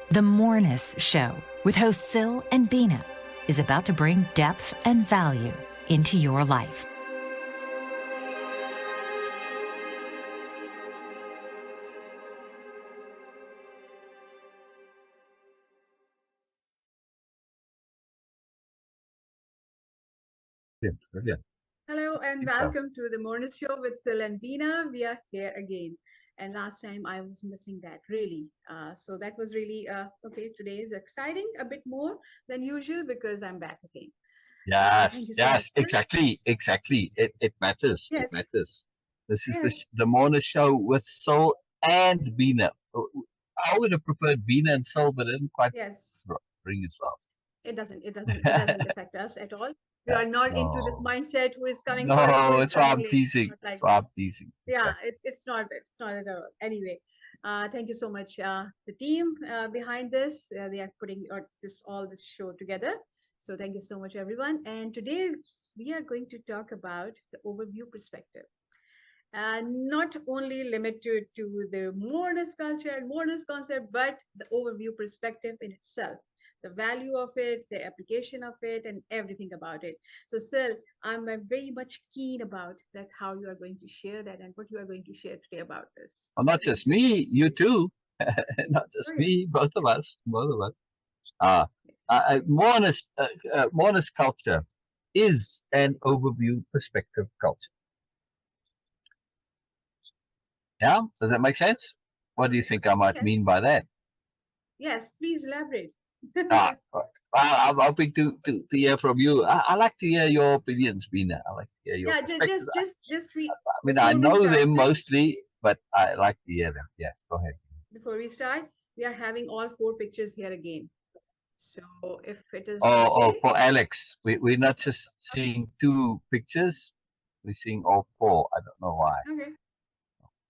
The Moreness Show with hosts Sil and Beena is about to bring depth and value into your life. Brilliant. Hello and welcome to the Moreness Show with Sil and Beena. We are here again. And last time I was missing that, really. So that was really, okay, today is exciting a bit more than usual because I'm back again. Thank you so much, Sil. Exactly. It matters. Yes. It matters. This is Yes. the Moreness Show with Sil and Beena. I would have preferred Beena and Sil, but it didn't quite Yes. ring as well. It doesn't affect us at all. We are not into this mindset who is coming first, who No, is it's why I'm coming late. teasing. Not like It's why I'm teasing. yeah, it's not at all. Anyway, thank you so much, the team behind this. They are putting this show together. So thank you so much, everyone. And today we are going to talk about the overview perspective. Not only limited to the Moreness culture and Moreness concept, but the overview perspective in itself, the value of it, the application of it, and everything about it. So, Sil, I'm very much keen about that, how you are going to share that and what you are going to share today about this. Well, not just me, you too. Not just Oh, yeah. me, both of us. Moreness-Culture is an overview perspective culture. Yeah, does that make sense? What do you think I might mean by that? Yes, please elaborate. I'm hoping to hear from you. I like to hear your opinions, Beena. I like to hear your perspectives. I mean, I know them mostly, but I like to hear them. Yes, go ahead. Before we start, we are having all 4 pictures here again. So if it is For Alex, we're not just seeing 2 pictures, we're seeing all 4. I don't know why. Okay.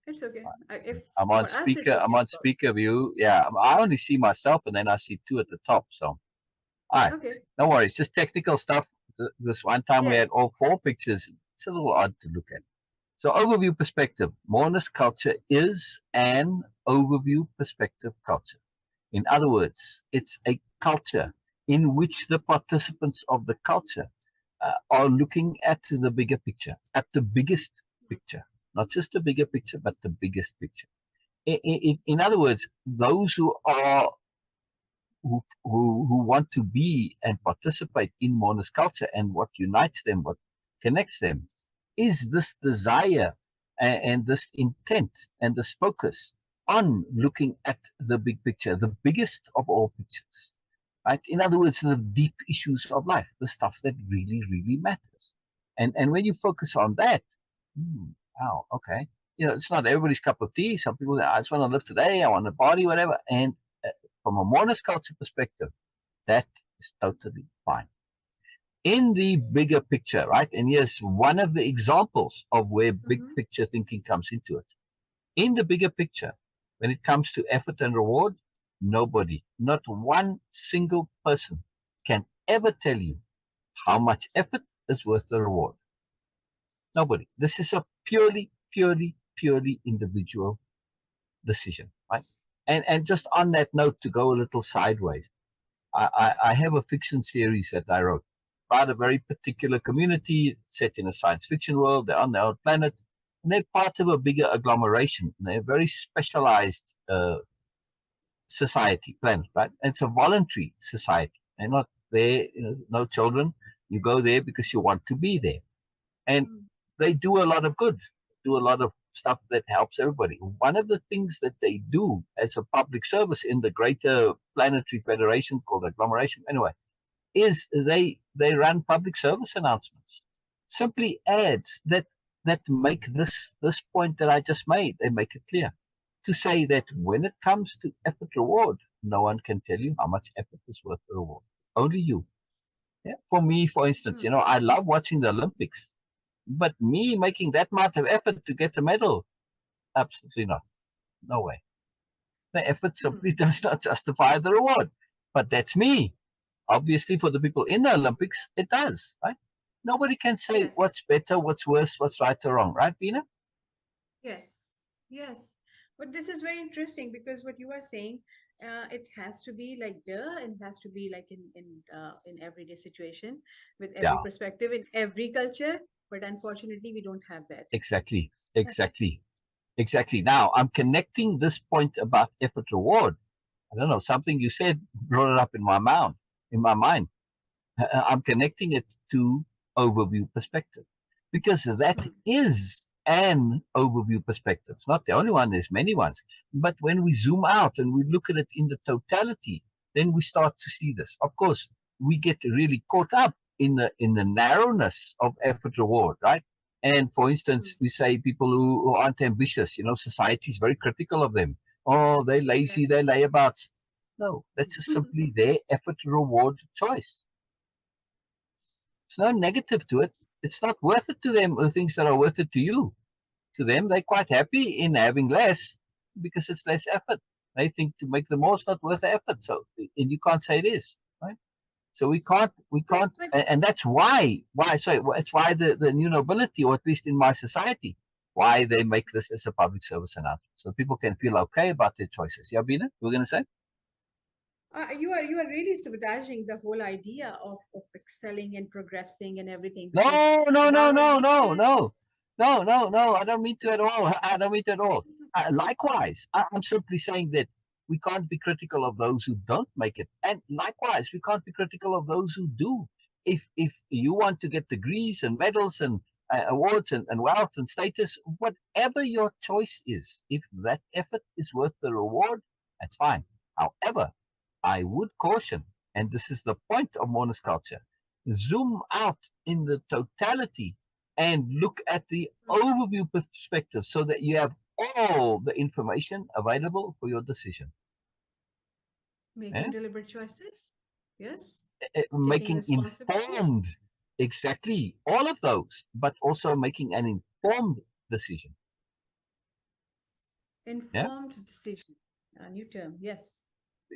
It's okay. If I'm on for us, it's speaker. okay. I'm on speaker view. Yeah, I only see myself, and then I see 2 at the top. So, all right, okay. No worries. Just technical stuff. This one time we Yes. had all 4 pictures. It's a little odd to look at. So, overview perspective. Moreness-Culture is an overview perspective culture. In other words, it's a culture in which the participants of the culture are looking at the bigger picture, at the biggest picture, not just the bigger picture, but the biggest picture. In other words, those who want to be and participate in Moreness-Culture, and what unites them, what connects them, is this desire and this intent and this focus on looking at the big picture, the biggest of all pictures. Right? In other words, the deep issues of life, the stuff that really, really matters. And when you focus on that, wow, okay. It's not everybody's cup of tea. Some people say, I just want to live today, I want to party, whatever. And from a Moreness-Culture perspective, that is totally fine. In the bigger picture, right? And here's one of the examples of where big picture thinking comes into it. In the bigger picture, when it comes to effort and reward, nobody, not one single person, can ever tell you how much effort is worth the reward. Nobody. This is a purely individual decision, right? And just on that note, to go a little sideways, I have a fiction series that I wrote about a very particular community set in a science fiction world. They're on their own planet, and they're part of a bigger agglomeration. They're a very specialized society, planet, right? And it's a voluntary society. They're not there, no children. You go there because you want to be there. And they do a lot of good, do a lot of stuff that helps everybody. One of the things that they do as a public service in the greater planetary federation called agglomeration, anyway, is they run public service announcements. Simply ads that make this point that I just made, they make it clear. To say that when it comes to effort reward, no one can tell you how much effort is worth the reward. Only you. Yeah? For me, for instance, I love watching the Olympics. But me making that much of effort to get a medal, absolutely not. No way. The effort simply does not justify the reward. But that's me. Obviously, for the people in the Olympics, it does, right? Nobody can say what's better, what's worse, what's right or wrong, right, Beena? Yes. But this is very interesting because what you are saying, it has to be like it has to be like in everyday situation with Yeah, every perspective in every culture. But unfortunately, we don't have that. exactly, exactly, exactly. Now I'm connecting this point about effort reward. I don't know, something you said brought it up in my mind. I'm connecting it to overview perspective because that Hmm. is an overview perspective. It's not the only one, there's many ones. But when we zoom out and we look at it in the totality, then we start to see this. Of course, we get really caught up in the narrowness of effort reward, right? And for Hmm. instance, we say people who aren't ambitious, society is very critical of them. Oh, they're lazy, Yes. they're layabouts. No, that's just simply their effort reward choice. There's no negative to it. It's not worth it to them, the things that are worth it to you. To them, they're quite happy in having less because it's less effort. They think to make the more, it's not worth the effort. So, and you can't say it is, right? So we can't, But and that's sorry, it's why the new nobility, or at least in my society, why they make this as a public service announcement. So people can feel okay about their choices. Yeah, Beena, we're going to say? you are really sabotaging the whole idea of excelling and progressing and everything because No, no, no, without no, no, ambition, no, no, no, no. I don't mean to at all. I don't mean to at all. Likewise, I'm simply saying that we can't be critical of those who don't make it, and likewise, we can't be critical of those who do. If you want to get degrees and medals and awards and wealth and status, whatever your choice is, if that effort is worth the reward, that's fine. However, I would caution, and this is the point of Moreness culture, zoom out in the totality and look at the overview perspective so that you have all the information available for your decision. making Eh? deliberate choices, yes, taking Making responsibility, informed, exactly, all of those, but also making an informed decision. Yeah. informed decision, a new term, yes.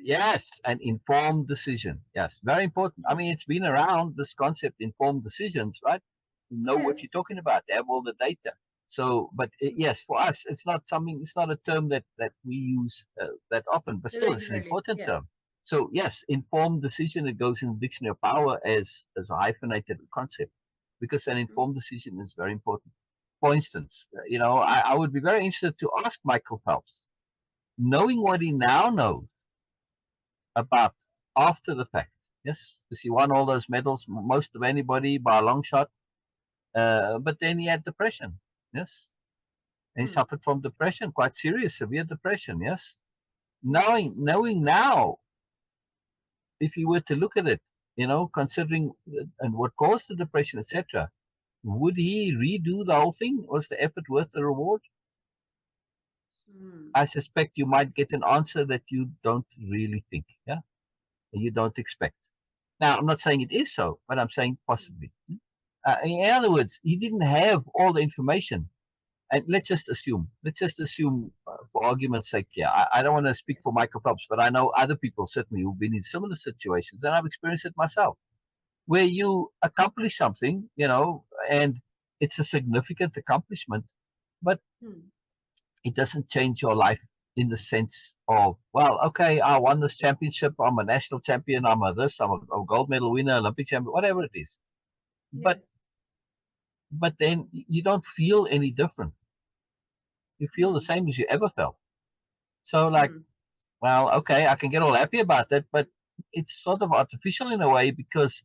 Yes, an informed decision. Yes, very important. I Hmm. mean, it's been around, this concept, informed decisions, right? You know what you're Yes. talking about, have all the data. So, but yes, for us, it's not a term that we use that often, but still, it's an Regularly, important yeah. term. So, yes, informed decision, it goes in the dictionary of power as a hyphenated concept because an Hmm. informed decision is very important. For instance, I would be very interested to ask Michael Phelps, knowing what he now knows about after the fact. Yes, because he won all those medals, most of anybody by a long shot. But then he had depression. Yes, and he Hmm. suffered from depression, quite serious, severe depression. Yes, knowing Yes. knowing now, if you were to look at it, considering and what caused the depression, etc., would he redo the whole thing? Was the effort worth the reward? Hmm. I suspect you might get an answer that you don't really think. Yeah, and you don't expect. Now, I'm not saying it is so, but I'm saying Hmm. possibly. In other words, he didn't have all the information. And let's just assume, for argument's sake, yeah, I don't want to speak Yes. for Michael Phelps, but I know other people certainly who've been in similar situations, and I've experienced it myself, where you accomplish something, and it's a significant accomplishment, but Hmm. it doesn't change your life in the sense of, well, okay, I won this championship, I'm a national champion, I'm a gold medal winner, Olympic champion, whatever it is. But Yes. then you don't feel any different. You feel the Hmm. same as you ever felt. So like, Hmm. well, okay, I can get all happy about that, but it's sort of artificial in a way because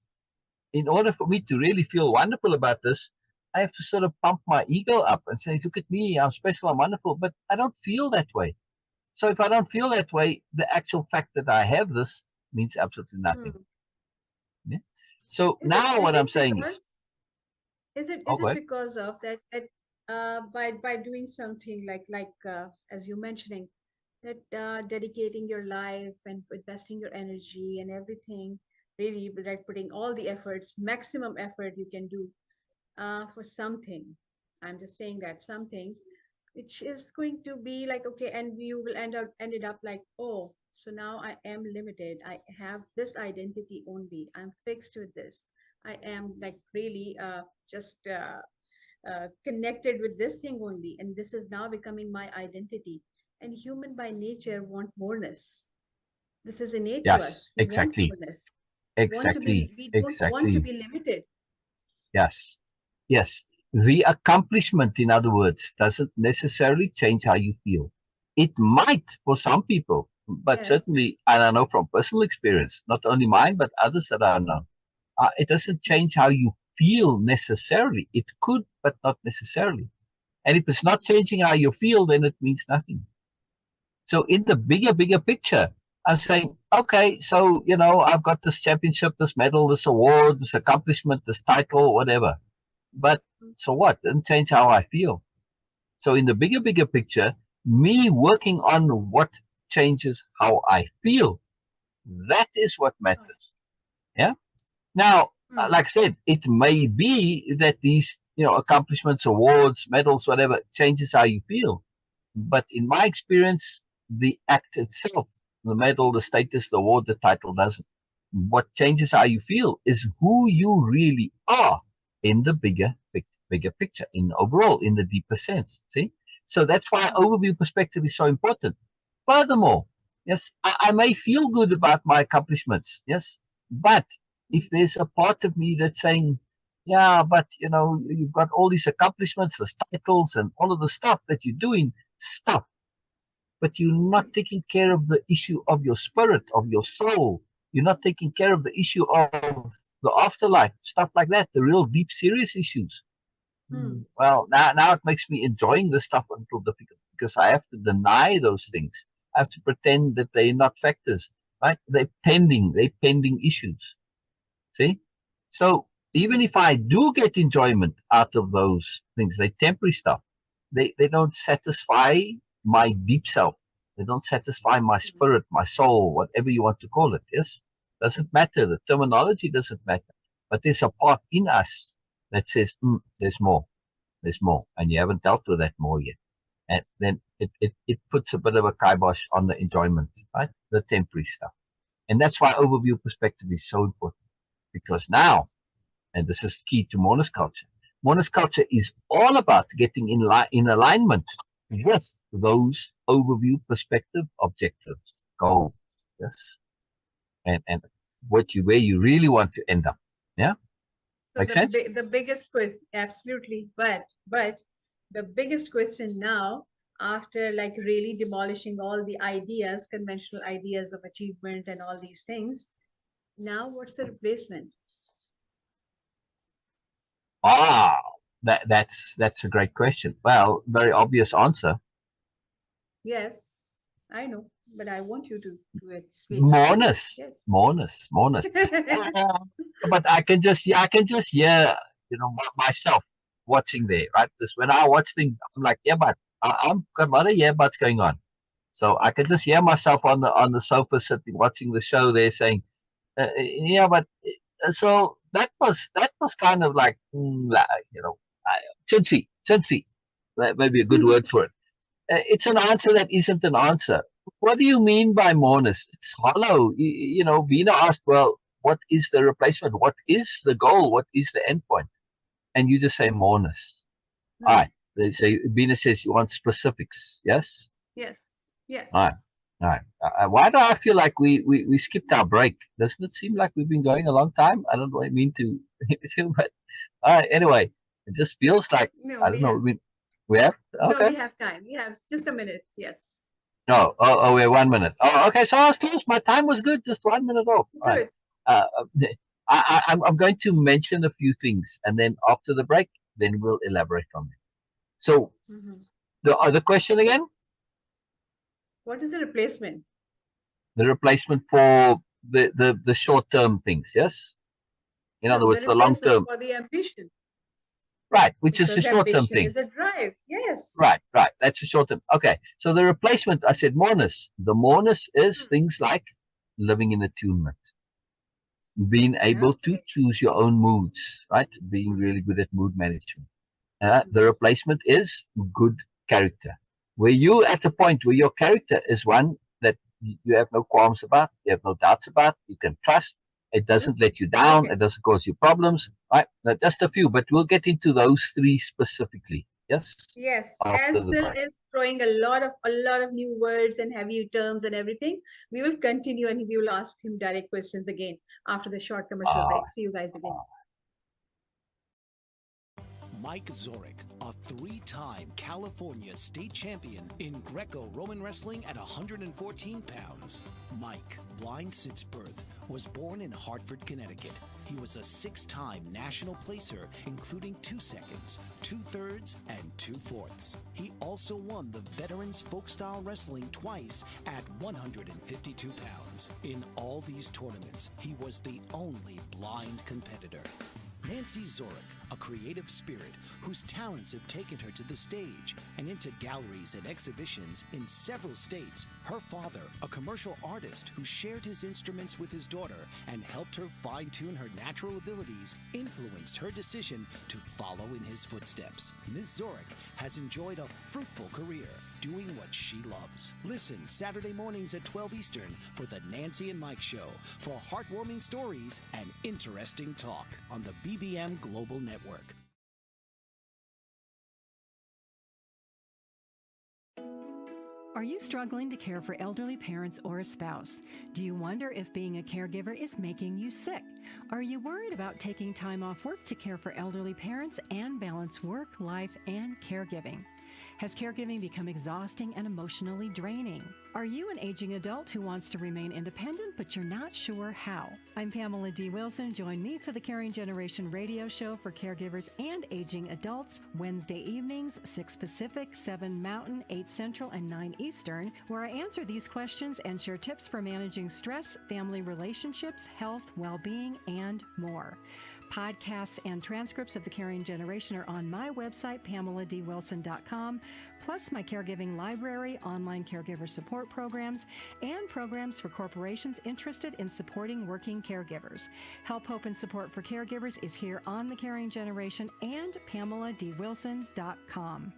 in order for me to really feel wonderful about this, I have to sort of pump my ego up and say, look at me, I'm special, I'm wonderful, but I don't feel that way. So if I don't feel that way, the actual fact that I have this means absolutely nothing. Hmm. Yeah? So Is it now is what I'm it saying is, because is it okay, because of that by doing something like as you mentioning that dedicating your life and investing your energy and everything, really like putting all the efforts, maximum effort you can do for something. I'm just saying that something which is going to be like okay, and you will ended up like, oh, so now I am limited, I have this identity only, I'm fixed with this, I am like really just connected with this thing only, and this is now becoming my identity. And human by nature want moreness. This is innate to Yes, us. We want exactly. moreness. Exactly. We don't want to Exactly. be limited. Yes. Yes. The accomplishment, in other words, doesn't necessarily change how you feel. It might for some people, but Yes. certainly, and I know from personal experience, not only mine, but others that I know, it doesn't change how you feel necessarily. It could, but not necessarily. And if it's not changing how you feel, then it means nothing. So in the bigger picture, I'm saying, okay, so, I've got this championship, this medal, this award, this accomplishment, this title, whatever. But so what? It doesn't change how I feel. So in the bigger picture, me working on what changes how I feel, that is what matters. Yeah. Now, like I said, it may be that these, accomplishments, awards, medals, whatever, changes how you feel. But in my experience, the act itself, the medal, the status, the award, the title doesn't. What changes how you feel is who you really are in the bigger picture, in overall, in the deeper sense. See? So that's why overview perspective is so important. Furthermore, yes, I may feel good about my accomplishments, yes, but if there's a part of me that's saying, yeah, but you've got all these accomplishments, the titles, and all of the stuff that you're doing, stuff, but you're not taking care of the issue of your spirit, of your soul. You're not taking care of the issue of the afterlife, stuff like that, the real deep, serious issues. Well, now it makes me enjoying this stuff a little difficult because I have to deny those things. I have to pretend that they're not factors, right? They're pending issues. See? So even if I do get enjoyment out of those things, they temporary stuff. They don't satisfy my deep self. They don't satisfy my spirit, my soul, whatever you want to call it. Yes? Doesn't matter. The terminology doesn't matter. But there's a part in us that says, there's more. There's more. And you haven't dealt with that more yet. And then it puts a bit of a kibosh on the enjoyment, right? The temporary stuff. And that's why overview perspective is so important. Because now, and this is key to Moreness-Culture, Moreness-Culture is all about getting in alignment with those overview perspective objectives, goals, yes, and where you really want to end up. Yeah, So make sense? the biggest question, absolutely, but the biggest question now, after like really demolishing all the ideas, conventional ideas of achievement and all these things, now what's the replacement? Ah, that's a great question. Well, very obvious answer. Yes, I know, but I want you to explain. Moreness, Yes. Moreness, Moreness. But I can just hear, myself watching there, right? Because when I watch things, I'm like, yeah, but I'm got a lot of yeah, buts going on. So I can just hear myself on the sofa sitting watching the show there saying, yeah, but so that was kind of like, chintzy, maybe a good word for it. It's an answer that isn't an answer. What do you mean by moreness? It's hollow. Beena asked, well, what is the replacement? What is the goal? What is the endpoint? And you just say moreness. All right. They say Beena says you want specifics. Yes. Yes, All right. yes. All right. Why do I feel like we skipped our break? Doesn't it seem like we've been going a long time? I don't really mean to, but all right. Anyway, it just feels like No, I we don't know. have. We have No, okay. we have time. We have just a minute. Yes. We're 1 minute. Oh, okay. So I was close. My time was good. Just 1 minute off. All right. Good. Uh, I'm going to mention a few things, and then after the break, then we'll elaborate on it. So the other question again, What is the replacement? the replacement for the short term things, yes. In other No, the words, the long replacement term, for the ambition, right? Which is the because short term ambition thing, is a drive. Yes. right? Right. That's the short term. Okay. So the replacement, I said, moreness. The moreness is things like living in attunement, being able to Okay. choose your own moods, right? Being really good at mood management. The replacement is good character, where you at the point where your character is one that you have no qualms about, you have no doubts about, you can trust. It doesn't let you down. Okay. It doesn't cause you problems, right? Now, just a few, but we'll get into those three specifically. Yes, Yes, after as the Sil break. is throwing a lot of new words and heavy terms and everything, we will continue and we will ask him direct questions again after the short commercial Ah, break. See you guys again. Mike Zorek, a three-time California state champion in Greco-Roman wrestling at 114 pounds. Mike, blind since birth, was born in Hartford, Connecticut. He was a six-time national placer, including 2 seconds, 2/3, and 2/4. He also won the Veterans Folk-Style Wrestling twice at 152 pounds. In all these tournaments, he was the only blind competitor. Nancy Zorek, a creative spirit whose talents have taken her to the stage and into galleries and exhibitions in several states. Her father, a commercial artist who shared his instruments with his daughter and helped her fine-tune her natural abilities, influenced her decision to follow in his footsteps. Ms. Zorek has enjoyed a fruitful career doing what she loves. Listen Saturday mornings at 12 Eastern for the Nancy and Mike Show for heartwarming stories and interesting talk on the BBM Global Network. Are you struggling to care for elderly parents or a spouse? Do you wonder if being a caregiver is making you sick? Are you worried about taking time off work to care for elderly parents and balance work, life, and caregiving? Has caregiving become exhausting and emotionally draining? Are you an aging adult who wants to remain independent, but you're not sure how? I'm Pamela D. Wilson. Join me for the Caring Generation radio show for caregivers and aging adults, Wednesday evenings, 6 Pacific, 7 Mountain, 8 Central, and 9 Eastern, where I answer these questions and share tips for managing stress, family relationships, health, well-being, and more. Podcasts and transcripts of The Caring Generation are on my website, PamelaDWilson.com, plus my caregiving library, online caregiver support programs, and programs for corporations interested in supporting working caregivers. Help, hope, and support for caregivers is here on The Caring Generation and PamelaDWilson.com.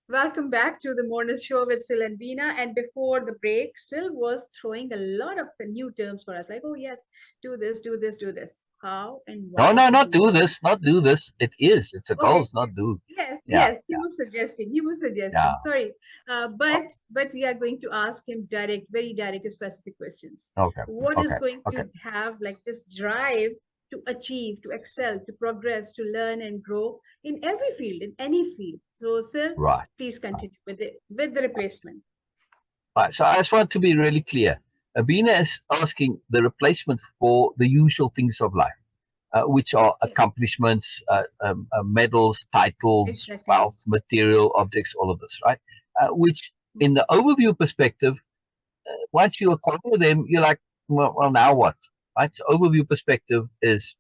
Welcome back to the Moreness Show with Sil and Beena. And before the break, Sil was throwing a lot of the new terms for us, like, oh yes, do this, do this, do this. How and No, why no, to not do do this. this, not do this. It is. It's a goal. Okay. It's not do. Yes, Yeah, yes, he was suggesting. He was yeah. suggesting. Sorry, but we are going to ask him very direct, specific questions. Okay, What is okay, going okay. to have like this drive to achieve, to excel, to progress, to learn and grow in every field, in any field? So, Sil, Right. please continue with the replacement. Right. So I just want to be really clear. Beena is asking the replacement for the usual things of life, which are accomplishments, medals, titles, Exactly. wealth, material, objects, all of this, right? Which, in the overview perspective, once you acquire them, you're like, well, now what? Right? So overview perspective is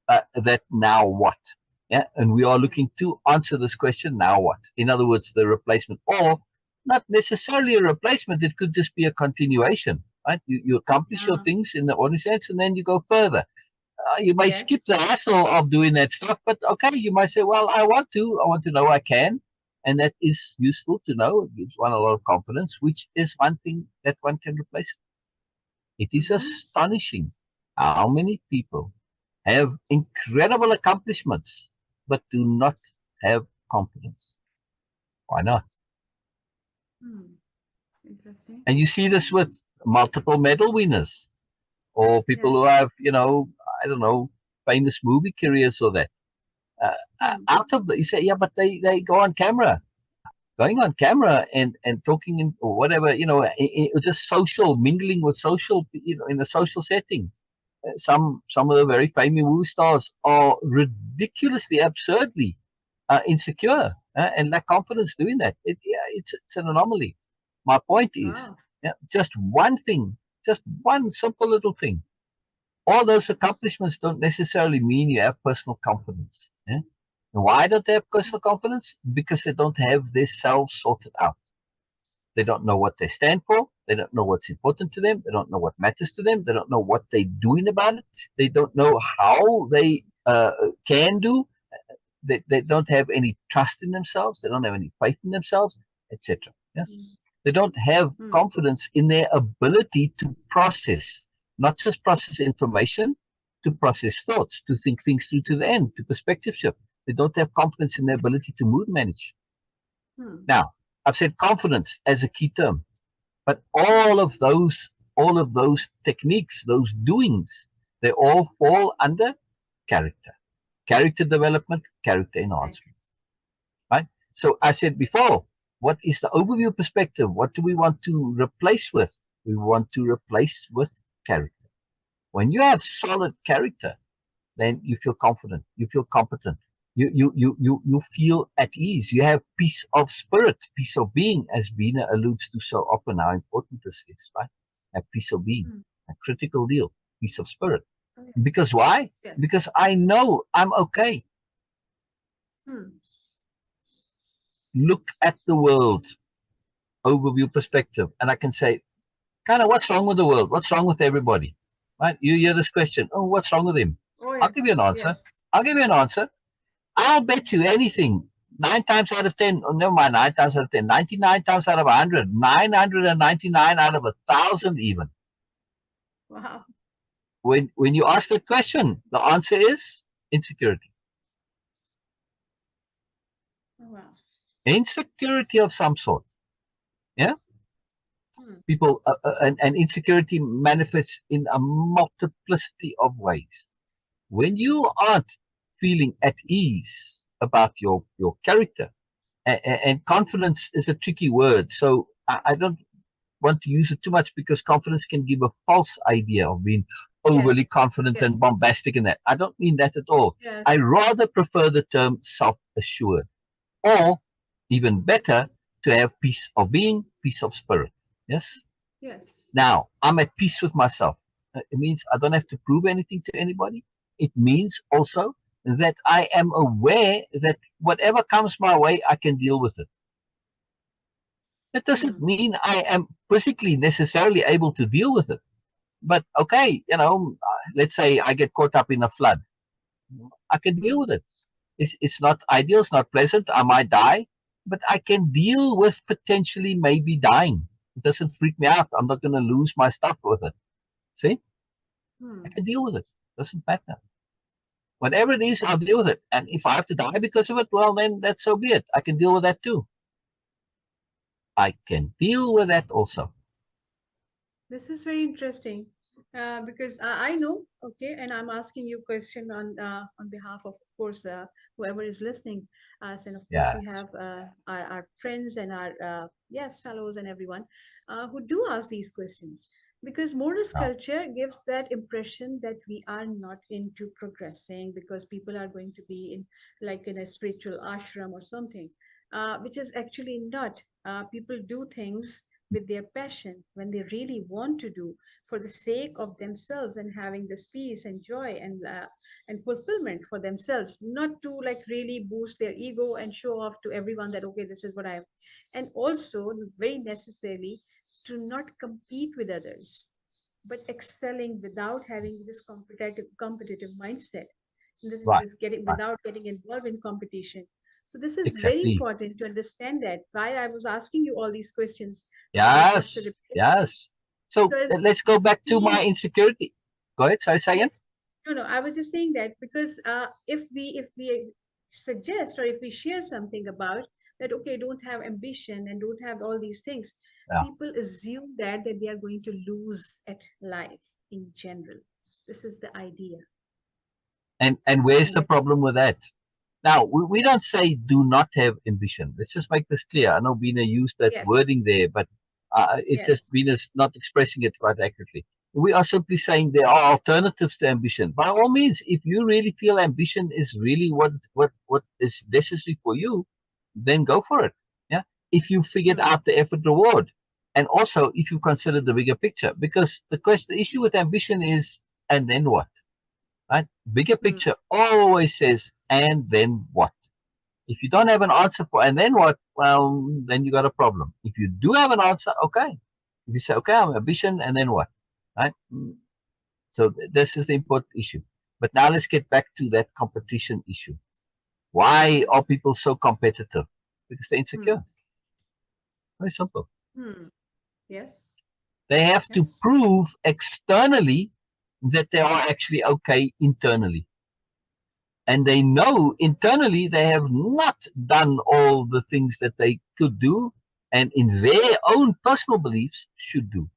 that now what? Yeah, and we are looking to answer this question, now what? In other words, the replacement, or not necessarily a replacement, it could just be a continuation, right? You accomplish your things in the ordinary sense, and then you go further. You may skip the hassle of doing that stuff, but okay, you might say, well, I want to know I can, and that is useful to know. It gives one a lot of confidence, which is one thing that one can replace. It is astonishing how many people have incredible accomplishments, but do not have confidence. Why not? Interesting. And you see this with multiple medal winners, or people who have, I don't know, famous movie careers or that. Out of the, you say, yeah, but they go on camera. Going on camera and talking in or whatever, just social, mingling with social, in a social setting. Some of the very famous movie stars are ridiculously, absurdly insecure and lack confidence doing that. It's an anomaly. My point is, just one thing, just one simple little thing. All those accomplishments don't necessarily mean you have personal confidence. Yeah? Why don't they have personal confidence? Because they don't have their selves sorted out. They don't know what they stand for. They don't know what's important to them. They don't know what matters to them. They don't know what they're doing about it. They don't know how they can do. They don't have any trust in themselves. They don't have any faith in themselves, etc. Yes, they don't have confidence in their ability to process, not just process information, to process thoughts, to think things through to the end, to perspective shift. They don't have confidence in their ability to mood manage. Now, I've said confidence as a key term, but all of those techniques, those doings, they all fall under character development, character enhancement, right? So I said before, what is the overview perspective? What do we want to replace with? We want to replace with character. When you have solid character, then you feel confident, you feel competent, you feel at ease, you have peace of spirit, peace of being, as Beena alludes to so often, how important this is, right? A peace of being, a critical deal, peace of spirit. Because why? Yes. Because I know I'm okay. Look at the world, overview perspective, and I can say, kind of, what's wrong with the world? What's wrong with everybody? Right? You hear this question, oh, what's wrong with him? I'll give you an answer. Yes. I'll give you an answer. I'll bet you anything. 9 times out of 10, oh, never mind, 9 times out of 10, 99 times out of 100, 999 out of 1,000 even. Wow. When you ask that question, the answer is insecurity. Wow. Insecurity of some sort. Yeah? People, and insecurity manifests in a multiplicity of ways. When you aren't feeling at ease about your character, and confidence is a tricky word, so I don't want to use it too much, because confidence can give a false idea of being overly confident and bombastic in that. I don't mean that at all. Yes. I rather prefer the term self-assured, or even better, to have peace of being, peace of spirit. Yes? Yes. Now, I'm at peace with myself. It means I don't have to prove anything to anybody. It means also that I am aware that whatever comes my way, I can deal with it. That doesn't mean I am physically necessarily able to deal with it. But okay, let's say I get caught up in a flood. I can deal with it. It's not ideal, it's not pleasant. I might die, but I can deal with potentially maybe dying. It doesn't freak me out. I'm not going to lose my stuff with it. See? I can deal with it. Doesn't matter. Whatever it is, I'll deal with it. And if I have to die because of it, well, then that's so be it. I can deal with that too. I can deal with that also. This is very interesting, because I know, okay, and I'm asking you a question on behalf of course, whoever is listening. And of course, we have our friends and our fellows and everyone who do ask these questions. Because Moreness-Culture gives that impression that we are not into progressing, because people are going to be in a spiritual ashram or something, which is actually not. People do things with their passion, when they really want to do, for the sake of themselves and having this peace and joy and fulfillment for themselves, not to really boost their ego and show off to everyone that, okay, this is what I am. And also very necessarily to not compete with others, but excelling without having this competitive mindset. Without getting involved in competition. So this is very important to understand that. Why I was asking you all these questions. Yes. So let's go back to my insecurity. Go ahead. Sorry, say again. No, I was just saying that because if we suggest, or if we share something about that, okay, don't have ambition and don't have all these things, people assume that they are going to lose at life in general. This is the idea. And where's the problem with that? Now, we don't say do not have ambition. Let's just make this clear. I know Beena used that wording there, but just Beena's not expressing it quite accurately. We are simply saying there are alternatives to ambition. By all means, if you really feel ambition is really what is necessary for you, then go for it. Yeah. If you figured out the effort reward, and also if you consider the bigger picture, because the issue with ambition is, and then what? Right? Bigger picture always says, and then what? If you don't have an answer for, and then what? Well, then you got a problem. If you do have an answer, okay. If you say, okay, I'm ambition, and then what? Right? So this is the important issue. But now let's get back to that competition issue. Why are people so competitive? Because they're insecure. Very simple. Yes. They have to prove externally that they are actually okay internally. And they know internally they have not done all the things that they could do and in their own personal beliefs should do.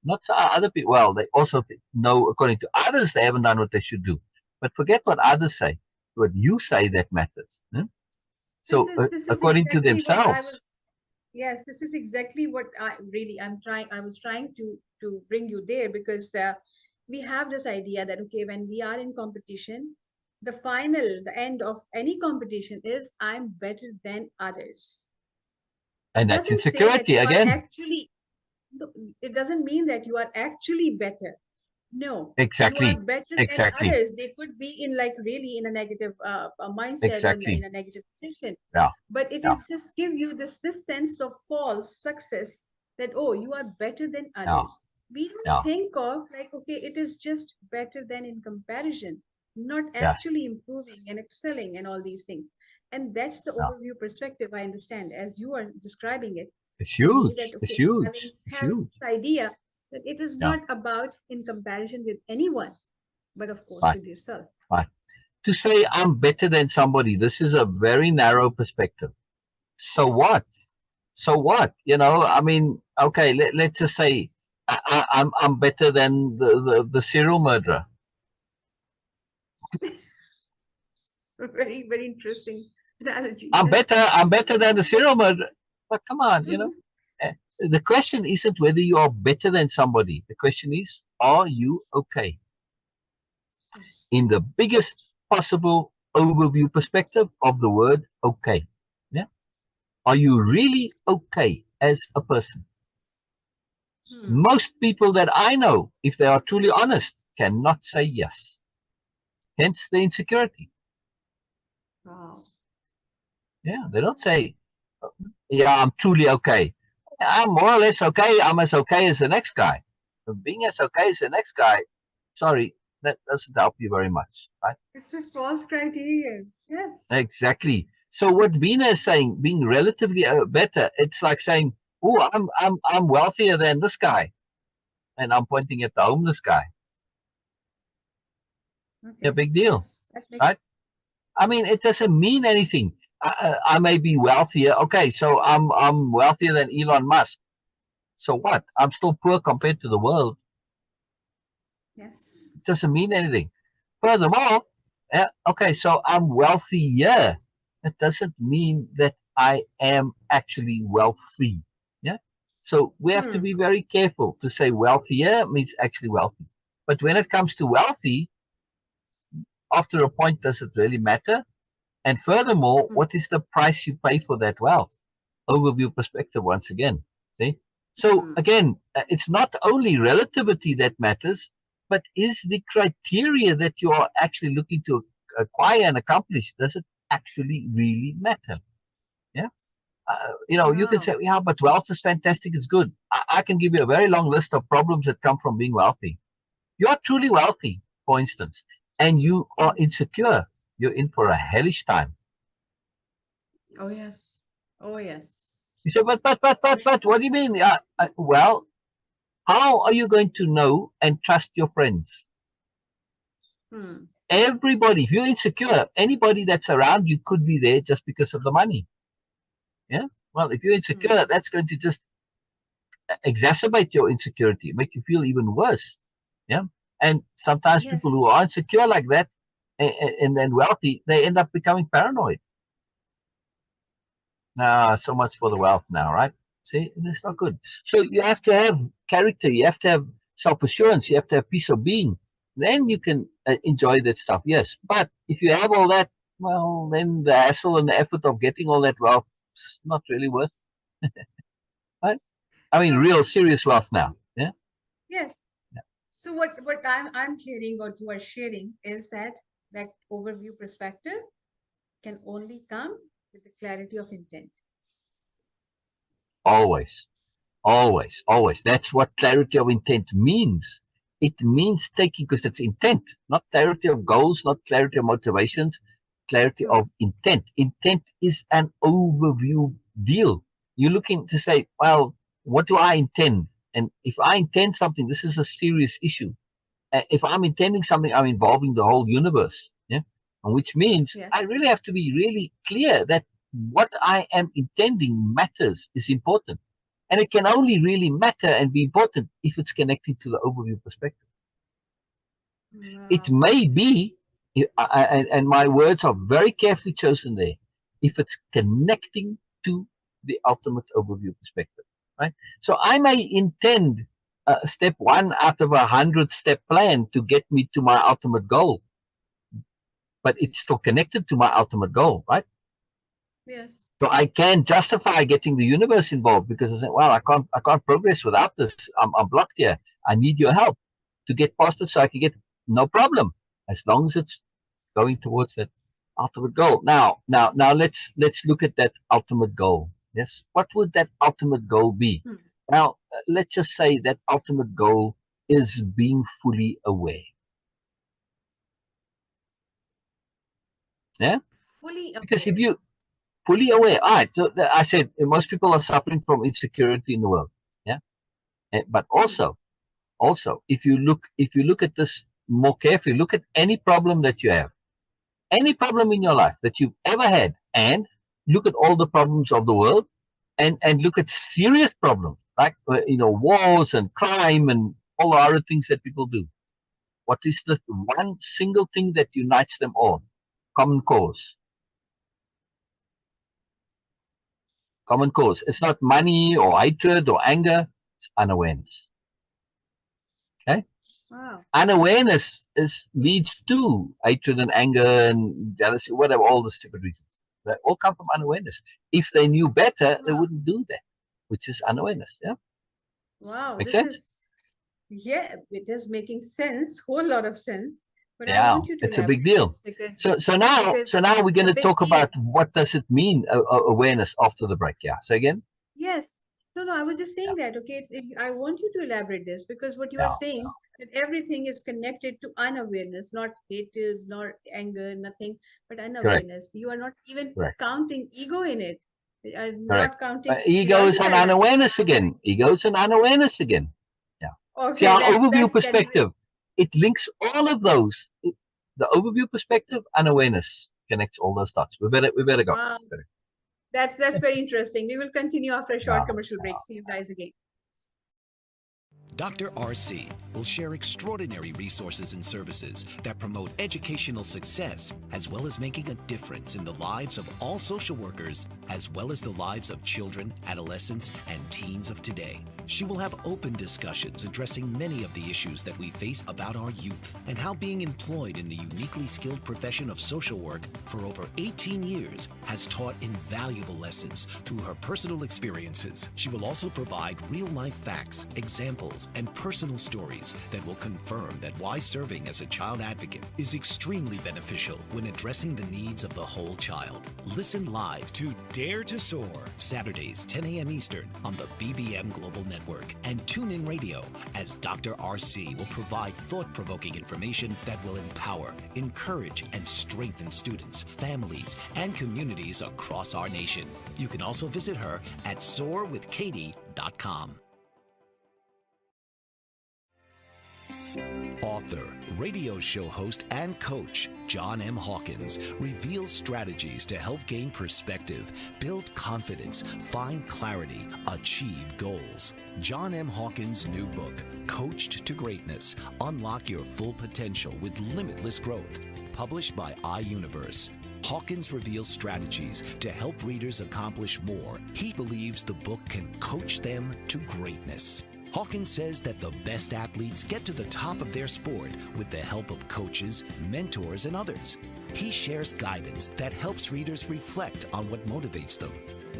Not other people. Well, they also know according to others they haven't done what they should do. But forget what others say. What you say that matters. So This is according to exactly what I themselves. was. Yes, this is exactly what I was trying to bring you there, because we have this idea that, okay, when we are in competition, the end of any competition is I'm better than others. And that's Doesn't say that insecurity you are again. actually, it doesn't mean that you are actually better. No, you are Exactly. better than Exactly. others. They could be in like really in a negative mindset or in Exactly. a negative position, Yeah. but it Yeah. is just give you this sense of false success that, oh, you are better than Yeah. others. We don't Yeah. think of like, okay, it is just better than in comparison, not Yes. actually improving and excelling and all these things. And that's the Yeah. overview perspective I understand as you are describing it It's to me, that huge. It's okay, huge. having It's having huge. this idea that it is Yeah. not about in comparison with anyone, but of course Right. with yourself. Right. To say I'm better than somebody, this is a very narrow perspective. So Yes. what? So what? I mean, okay, let's just say I'm better than the serial murderer. Very, very interesting analogy. I'm Yes. better than the serial murderer. But come on, Eh, the question isn't whether you are better than somebody. The question is, are you okay? In Yes. the biggest possible overview perspective of the word okay. Yeah. Are you really okay as a person? Hmm. Most people that I know, if they are truly honest, cannot say yes. Hence the insecurity. Wow. Yeah, they don't say, yeah, I'm truly okay. I'm more or less okay. I'm as okay as the next guy. But being as okay as the next guy, sorry, that doesn't help you very much, right? It's a false criterion. Yes. Exactly. So what Beena is saying, being relatively better, it's like saying, "Oh, I'm wealthier than this guy," and I'm pointing at the homeless guy. A Okay. big deal, Yes. That makes right? I mean, it doesn't mean anything. I may be wealthier. Okay, so I'm wealthier than Elon Musk. So what? I'm still poor compared to the world. yes. It doesn't mean anything. Furthermore, okay, so I'm wealthier. That doesn't mean that I am actually wealthy. Yeah. So we have to Hmm. be very careful to say wealthier means actually wealthy. But when it comes to wealthy, after a point, does it really matter? And furthermore, Hmm. what is the price you pay for that wealth? Overview perspective once again. See? So Hmm. again, it's not only relativity that matters, but is the criteria that you are actually looking to acquire and accomplish, does it actually really matter? Yeah. You can Wow. say, yeah, but wealth is fantastic, it's good. I can give you a very long list of problems that come from being wealthy. You are truly wealthy, for instance, and you are Hmm. insecure. You're in for a hellish time. Oh yes. Oh yes. You say, For sure. what do you mean? Well, how are you going to know and trust your friends? Hmm. Everybody, if you're insecure, anybody that's around you could be there just because of the money. Yeah. Well, if you're Hmm. insecure, that's going to just exacerbate your insecurity, make you feel even worse. Yeah. And sometimes people Yes. who are insecure like that and then wealthy, they end up becoming paranoid. So much for the Yes. wealth now, right? See, it's not good. So you have to have character, you have to have self-assurance, you have to have peace of being. Then you can enjoy that stuff, yes. But if you have all that, well, then the hassle and the effort of getting all that wealth is not really worth, right? I mean, So, real so serious wealth now. Yeah. yes. So what I'm hearing, what you are sharing is that that overview perspective can only come with the clarity of intent. Always, always, always. That's what clarity of intent means. It means taking, because it's intent, not clarity of goals, not clarity of motivations, clarity Hmm. of intent. Intent is an overview deal. You're looking to say, well, what do I intend? And if I intend something, this is a serious issue. If I'm intending something, I'm involving the whole universe. Yeah, and which means Yes. I really have to be really clear that what I am intending matters, is important, and it can only really matter and be important if it's connecting to the overview perspective. It Wow. may be, and my words are very carefully chosen there, if it's connecting to the ultimate overview perspective, right? So I may intend step 1 out of 100-step plan to get me to my ultimate goal, but it's still connected to my ultimate goal, right? Yes. So I can justify getting the universe involved because I say, well, I can't progress without this. I'm blocked here. I need your help to get past it so I can get, no problem, as long as it's going towards that ultimate goal. Now let's look at that ultimate goal. Yes, what would that ultimate goal be? Now, let's just say that ultimate goal is being fully aware. Yeah, Fully because if aware. you fully aware, all right. So I said most people are suffering from insecurity in the world. Yeah, but also, if you look at this more carefully, look at any problem that you have, any problem in your life that you've ever had, and look at all the problems of the world, and look at serious problems like wars and crime and all the other things that people do. What is the one single thing that unites them all? Common cause. Common cause. It's not money or hatred or anger. It's unawareness. Okay. Wow. Unawareness leads to hatred and anger and jealousy, whatever, all the stupid reasons. They all come from unawareness. If they knew better, they wouldn't do that, which is unawareness. Yeah. Wow. Make This sense? is, yeah, it is making sense, whole lot of sense. But I Yeah, want you to it's a big elaborate deal. this because So now we're going it's a to big talk deal. about what does it mean, awareness, after the break. Yeah. So again. Yes. No, I was just saying that, okay, I want you to elaborate this because what you are Yeah. saying, that everything is connected to unawareness, not hatred, nor anger, nothing, but Correct. unawareness. You are not even Correct. counting ego in it, Correct. not counting Ego is an superiority level. unawareness again. Ego is an unawareness again. Yeah. See, Okay, our overview that's getting perspective, it links all of those. The overview perspective, unawareness connects all those dots. We better go. wow. That's very interesting. We will continue after a Yeah. short commercial break. See you guys again. Dr. RC will share extraordinary resources and services that promote educational success, as well as making a difference in the lives of all social workers, as well as the lives of children, adolescents, and teens of today. She will have open discussions addressing many of the issues that we face about our youth and how being employed in the uniquely skilled profession of social work for over 18 years has taught invaluable lessons through her personal experiences. She will also provide real-life facts, examples, and personal stories that will confirm that why serving as a child advocate is extremely beneficial when addressing the needs of the whole child. Listen live to Dare to Soar, Saturdays, 10 a.m. Eastern on the BBM Global Network, and tune in radio as Dr. RC will provide thought-provoking information that will empower, encourage, and strengthen students, families, and communities across our nation. You can also visit her at soarwithkatie.com. Author, radio show host, and coach John M. Hawkins reveals strategies to help gain perspective, build confidence, find clarity, achieve goals. John M. Hawkins' new book, Coached to Greatness, Unlock Your Full Potential with Limitless Growth, published by iUniverse. Hawkins reveals strategies to help readers accomplish more. He believes the book can coach them to greatness. Hawkins says that the best athletes get to the top of their sport with the help of coaches, mentors, and others. He shares guidance that helps readers reflect on what motivates them.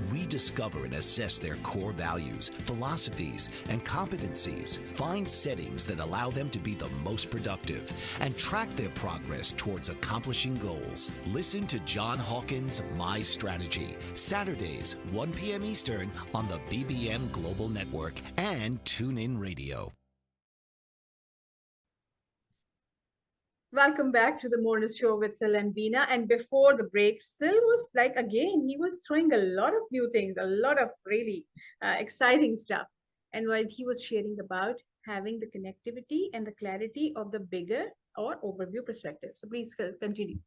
Rediscover and assess their core values, philosophies, and competencies. Find settings that allow them to be the most productive and track their progress towards accomplishing goals. Listen to John Hawkins' My Strategy, Saturdays, 1 p.m. Eastern on the BBM Global Network and TuneIn Radio. Welcome back to the Moreness Show with Sil and Beena. And before the break, Sil was like, again, he was throwing a lot of new things, a lot of really exciting stuff. And while he was sharing about having the connectivity and the clarity of the bigger or overview perspective. So please continue.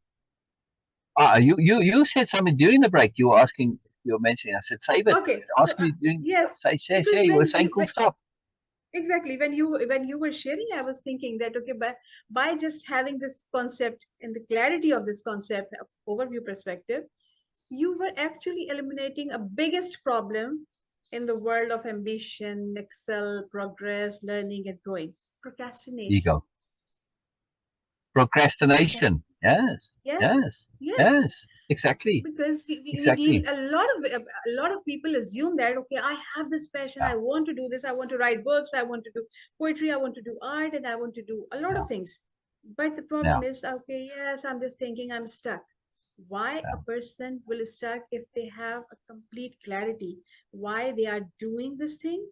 You said something during the break. You were mentioning. I said, save it. Okay. Ask So, me during. yes. Say. Because You were saying cool stuff. Exactly. When you were sharing, I was thinking that, okay, by just having this concept and the clarity of this concept of overview perspective, you were actually eliminating a biggest problem in the world of ambition, excel, progress, learning, and growing: procrastination. Ego. Procrastination. Yes. Exactly. Because we Exactly. deal a lot of people assume that, okay, I have this passion, I want to do this, I want to write books, I want to do poetry, I want to do art, and I want to do a lot of things. But the problem is, okay, yes, I'm just thinking I'm stuck. Why a person will stuck if they have a complete clarity why they are doing this thing?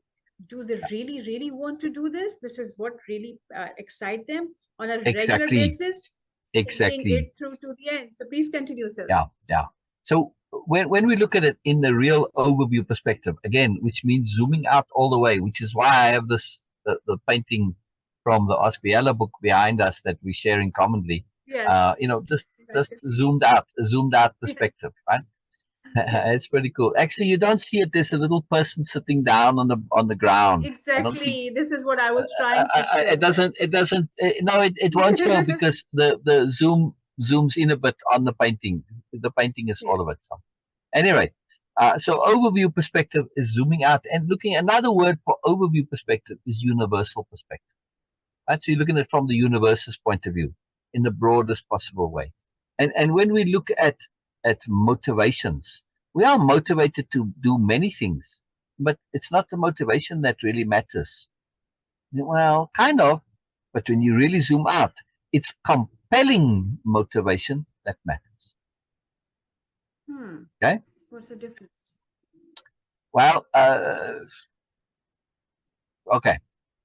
Do they really want to do this? This is what really excite them on a regular basis, thinking it through to the end. So please continue, sir. Yeah. So when we look at it in the real overview perspective, again, which means zooming out all the way, which is why I have this the painting from the Osbiella book behind us that we share in commonly. Yes. Just zoomed out perspective, right? It's pretty cool. Actually, you don't see it. There's a little person sitting down on the ground. Exactly. This is what I was trying to show. It doesn't. No, it won't show because the zoom zooms in a bit on the painting. The painting is all of it. So, anyway, so overview perspective is zooming out and looking. Another word for overview perspective is universal perspective. Right? So you're looking at it from the universe's point of view in the broadest possible way. And when we look at motivations, we are motivated to do many things, but it's not the motivation that really matters. Well, kind of, but when you really zoom out, it's compelling motivation that matters. Okay? What's the difference? Well, okay.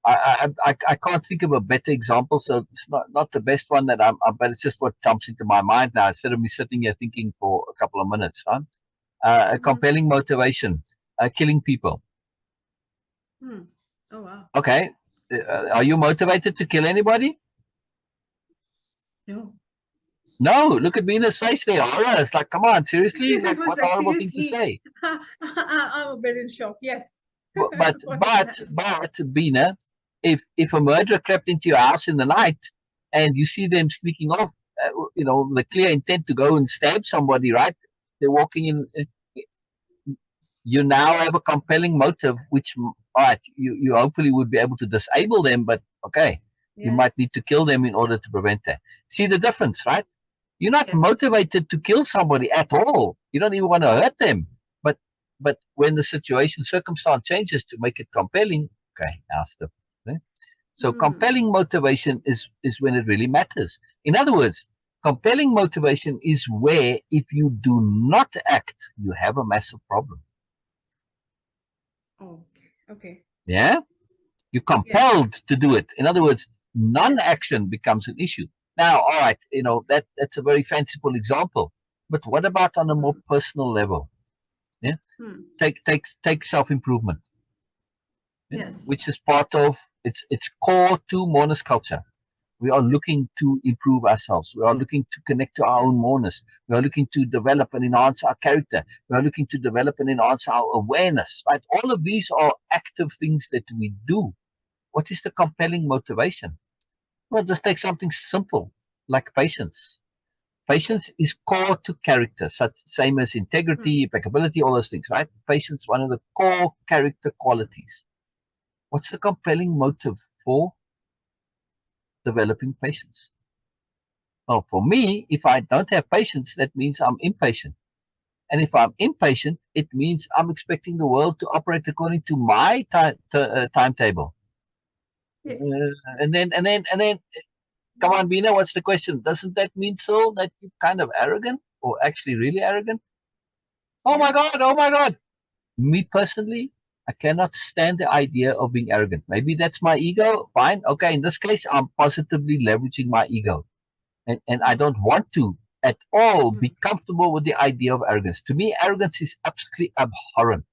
I can't think of a better example, so it's not the best one that but it's just what jumps into my mind now instead of me sitting here thinking for a couple of minutes. A compelling motivation, killing people. Oh wow. Okay, are you motivated to kill anybody? No. No. Look at Beena's face there. Horror. It's like, come on, seriously? Like, what a horrible thing to say. I'm a bit in shock. Yes. But Beena, if a murderer crept into your house in the night and you see them sneaking off, the clear intent to go and stab somebody, right? They're walking in. You now have a compelling motive, which, all right, you hopefully would be able to disable them, but okay, you might need to kill them in order to prevent that. See the difference, right? You're not motivated to kill somebody at all. You don't even want to hurt them. But when the circumstance changes to make it compelling, okay, now it's different. Okay? So compelling motivation is when it really matters. In other words, compelling motivation is where if you do not act, you have a massive problem. Okay. Yeah? You're compelled to do it. In other words, non-action becomes an issue. Now, all right, that's a very fanciful example. But what about on a more personal level? Yeah, take self-improvement, which is part of it's core to Moreness culture. We are looking to improve ourselves. We are looking to connect to our own Moreness. We are looking to develop and enhance our character. We are looking to develop and enhance our awareness. Right? All of these are active things that we do. What is the compelling motivation? Well, just take something simple like patience. Patience is core to character, same as integrity, impeccability, all those things, right? Patience, one of the core character qualities. What's the compelling motive for developing patience? Well, for me, if I don't have patience, that means I'm impatient. And if I'm impatient, it means I'm expecting the world to operate according to my timetable. Yes. And then come on, Beena, what's the question? Doesn't that mean so that you're kind of arrogant or actually really arrogant? Oh my God. Me personally, I cannot stand the idea of being arrogant. Maybe that's my ego. Fine. Okay. In this case, I'm positively leveraging my ego. And I don't want to at all be comfortable with the idea of arrogance. To me, arrogance is absolutely abhorrent.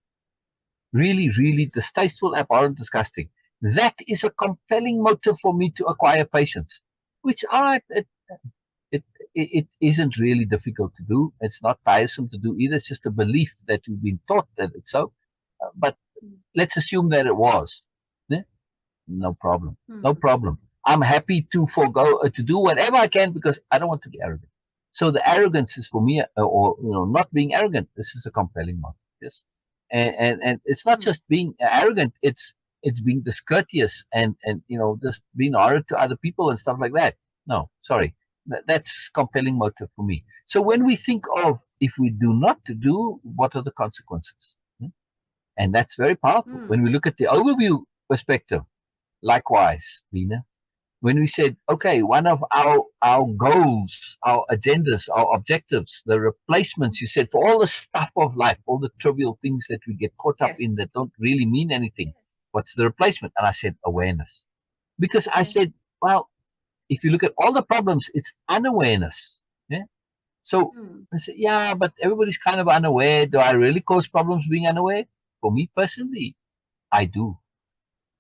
Really, really distasteful, abhorrent, disgusting. that is a compelling motive for me to acquire patience, which, all right, it isn't really difficult to do. It's not tiresome to do either. It's just a belief that you've been taught that it's so. But let's assume that it was. Yeah? No problem. No problem. I'm happy to forego to do whatever I can because I don't want to be arrogant. So the arrogance is for me, or not being arrogant. This is a compelling motive. Yes, and it's not just being arrogant. It's being discourteous and just being horrid to other people and stuff like that. No, sorry. That's compelling motive for me. So when we think of if we do not do, what are the consequences? And that's very powerful. When we look at the overview perspective, likewise, Beena, when we said, okay, one of our goals, our agendas, our objectives, the replacements, you said, for all the stuff of life, all the trivial things that we get caught up in that don't really mean anything, what's the replacement? And I said, awareness. Because I said, well, if you look at all the problems, it's unawareness. Yeah. So I said, yeah, but everybody's kind of unaware. Do I really cause problems being unaware? For me personally, I do.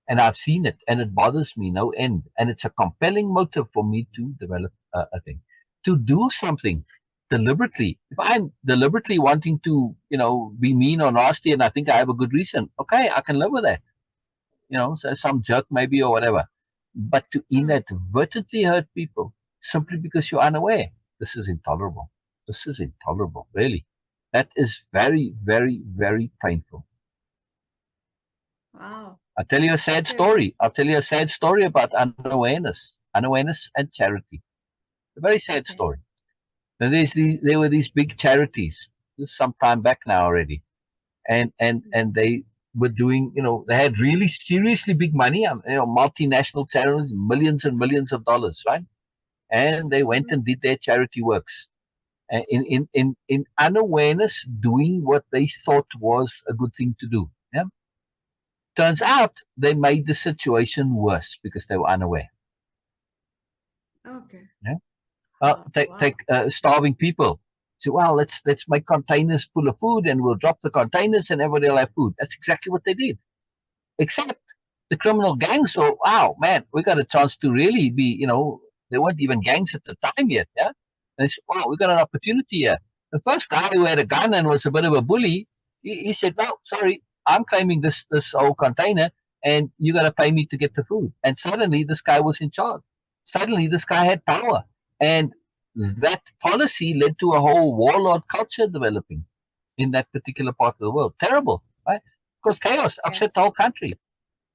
And I've seen it, and it bothers me no end. And it's a compelling motive for me to develop a thing, to do something deliberately. If I'm deliberately wanting to, be mean or nasty, and I think I have a good reason, okay, I can live with that. So some jerk maybe or whatever. But to inadvertently hurt people simply because you're unaware, this is intolerable. This is intolerable, really. That is very, very, very painful. Wow. I'll tell you a sad story. I'll tell you a sad story about unawareness and charity. A very sad story. Now, there were these big charities, this is some time back now already, and they were doing, they had really seriously big money, multinational charities, millions and millions of dollars, right? And they went and did their charity works. In unawareness, doing what they thought was a good thing to do. Yeah. Turns out they made the situation worse because they were unaware. Okay. Yeah. Take starving people. So, well, let's make containers full of food and we'll drop the containers and everybody will have food. That's exactly what they did. Except the criminal gangs, so, wow, man, we got a chance to really be, they weren't even gangs at the time yet. Yeah. And they said, wow, we got an opportunity here. The first guy who had a gun and was a bit of a bully, he said, no, sorry, I'm claiming this whole container and you got to pay me to get the food. And suddenly this guy was in charge. Suddenly this guy had power. And that policy led to a whole warlord culture developing in that particular part of the world. Terrible, right? Because chaos upset the whole country.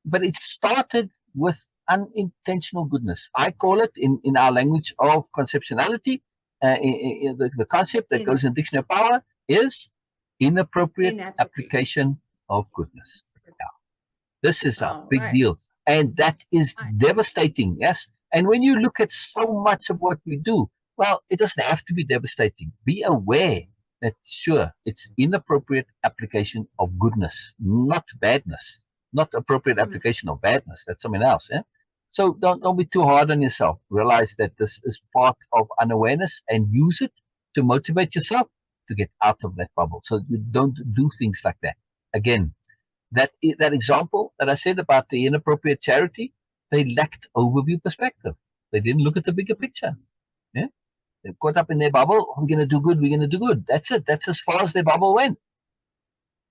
But it started with unintentional goodness. I call it, in our language of conceptuality, the concept that goes in dictionary of power is inappropriate application of goodness. Yeah. This is a big deal. And that is devastating, yes? And when you look at so much of what we do, well, it doesn't have to be devastating. Be aware that, sure, it's inappropriate application of goodness, not badness, not appropriate application of badness. That's something else. Yeah? So don't be too hard on yourself. Realize that this is part of unawareness and use it to motivate yourself to get out of that bubble. So you don't do things like that. Again, that example that I said about the inappropriate charity, they lacked overview perspective. They didn't look at the bigger picture. Yeah? They're caught up in their bubble. We're going to do good. We're going to do good. That's it. That's as far as their bubble went.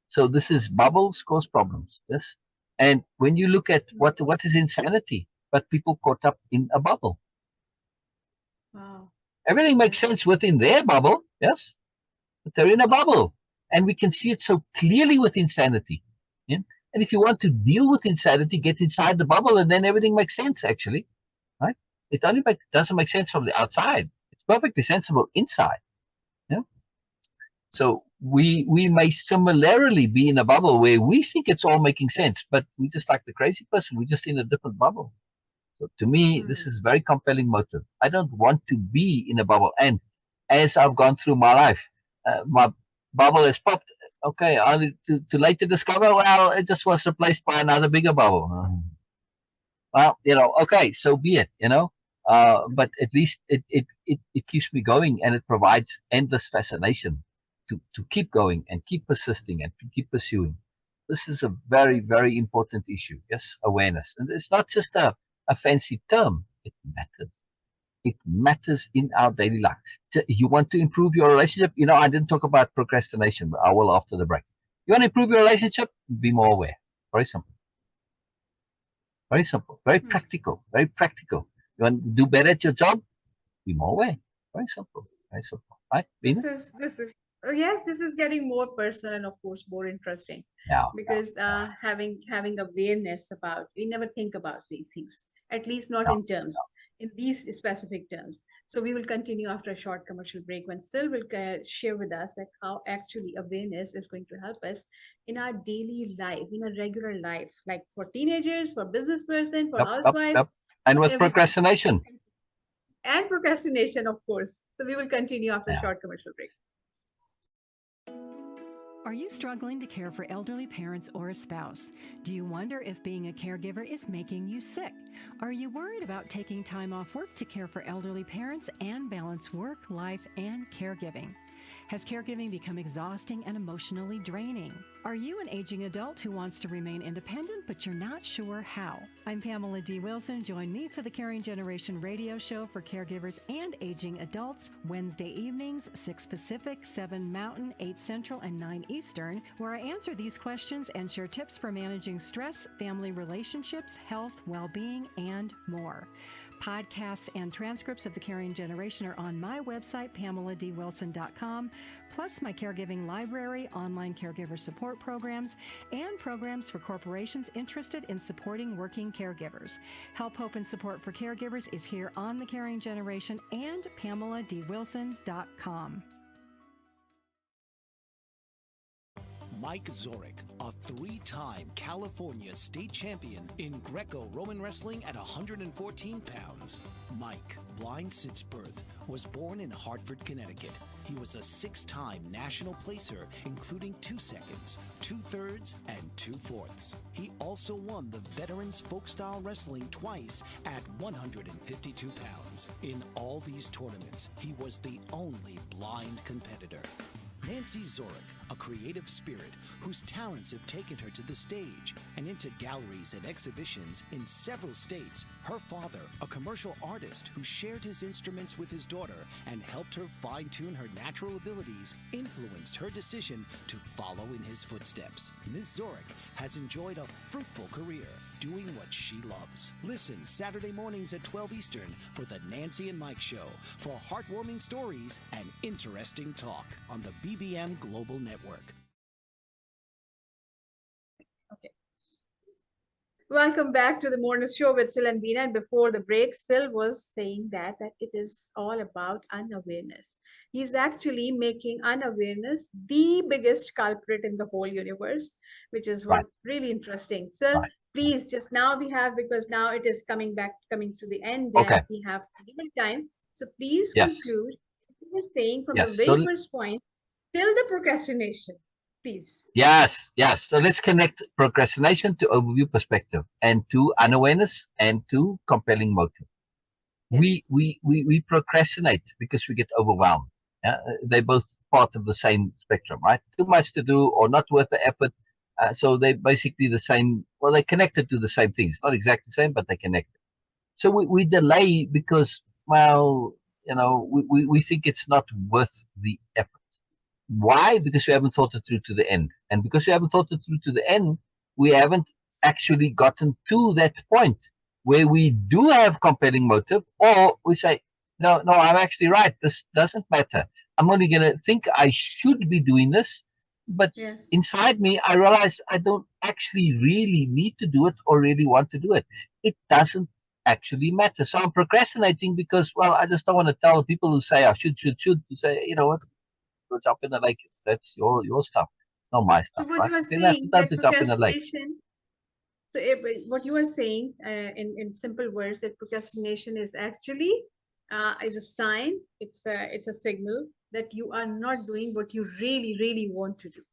So this is bubbles cause problems. Yes. And when you look at what is insanity, but people caught up in a bubble. Wow. Everything makes sense within their bubble. Yes. But they're in a bubble. And we can see it so clearly with insanity. Yeah? And if you want to deal with insanity, get inside the bubble and then everything makes sense, actually. Right? It only doesn't make sense from the outside. It's perfectly sensible inside. Yeah? So we may similarly be in a bubble where we think it's all making sense, but we just like the crazy person. We're just in a different bubble. So to me, this is a very compelling motive. I don't want to be in a bubble. And as I've gone through my life, my bubble has popped. Okay, only to later discover, well, it just was replaced by another bigger bubble. Well, okay, so be it, but at least it keeps me going and it provides endless fascination to keep going and keep persisting and to keep pursuing. This is a very, very important issue. Yes, awareness. And it's not just a fancy term. It matters. It matters in our daily life. So you want to improve your relationship? You know, I didn't talk about procrastination, but I will after the break. You want to improve your relationship? Be more aware. Very simple. Very simple. Very practical. Very practical. You want to do better at your job? Be more aware. Very simple. Very simple. Right? Beena? Oh yes, this is getting more personal and of course more interesting. Yeah. Because having awareness about, we never think about these things, at least not in terms, in these specific terms. So we will continue after a short commercial break when Sil will share with us that how actually awareness is going to help us in our daily life, in a regular life, like for teenagers, for business person, for housewives. And with procrastination. And procrastination, of course. So we will continue after a short commercial break. Are you struggling to care for elderly parents or a spouse? Do you wonder if being a caregiver is making you sick? Are you worried about taking time off work to care for elderly parents and balance work, life, and caregiving? Has caregiving become exhausting and emotionally draining? Are you an aging adult who wants to remain independent, but you're not sure how? I'm Pamela D. Wilson. Join me for the Caring Generation radio show for caregivers and aging adults, Wednesday evenings, 6 Pacific, 7 Mountain, 8 Central, and 9 Eastern, where I answer these questions and share tips for managing stress, family relationships, health, well-being, and more. Podcasts and transcripts of The Caring Generation are on my website, PamelaDWilson.com, plus my caregiving library, online caregiver support programs, and programs for corporations interested in supporting working caregivers. Help, hope, and support for caregivers is here on The Caring Generation and PamelaDWilson.com. Mike Zoric, a 3-time California state champion in Greco-Roman wrestling at 114 pounds. Mike, blind since birth, was born in Hartford, Connecticut. He was a 6-time national placer, including 2 seconds, 2 thirds, and 2 fourths. He also won the Veterans Folk-Style Wrestling twice at 152 pounds. In all these tournaments, he was the only blind competitor. Nancy Zoric, a creative spirit whose talents have taken her to the stage and into galleries and exhibitions in several states. Her father, a commercial artist who shared his instruments with his daughter and helped her fine-tune her natural abilities, influenced her decision to follow in his footsteps. Ms. Zoric has enjoyed a fruitful career doing what she loves. Listen Saturday mornings at 12 Eastern for the Nancy and Mike Show for heartwarming stories and interesting talk on the BBM Global Network. Okay. Welcome back to the Moreness Show with Sil and Beena. And before the break, Sil was saying that it is all about unawareness. He's actually making unawareness the biggest culprit in the whole universe, which is what really interesting. Sil, please, just now we have, because now it is coming to the end and we have little time. So please conclude what you're saying from the very first point till the procrastination. Please. Yes. So let's connect procrastination to overview perspective and to unawareness and to compelling motive. Yes. We procrastinate because we get overwhelmed. They're both part of the same spectrum, right? Too much to do or not worth the effort. So they're basically the same. Well, they're connected to the same things. Not exactly the same, but they're connected. So we delay because, well, we think it's not worth the effort. Why? Because we haven't thought it through to the end. And because we haven't thought it through to the end, we haven't actually gotten to that point where we do have compelling motive, or we say, no, I'm actually right. This doesn't matter. I'm only going to think I should be doing this. But inside me, I realize I don't actually really need to do it or really want to do it. It doesn't actually matter. So I'm procrastinating because, well, I just don't want to tell people who say I should, to say, you know what? Go jump in the lake. That's your stuff, not my stuff. So what you are saying that procrastination. So what you are saying in simple words, that procrastination is actually is a sign. It's a signal that you are not doing what you really want to do.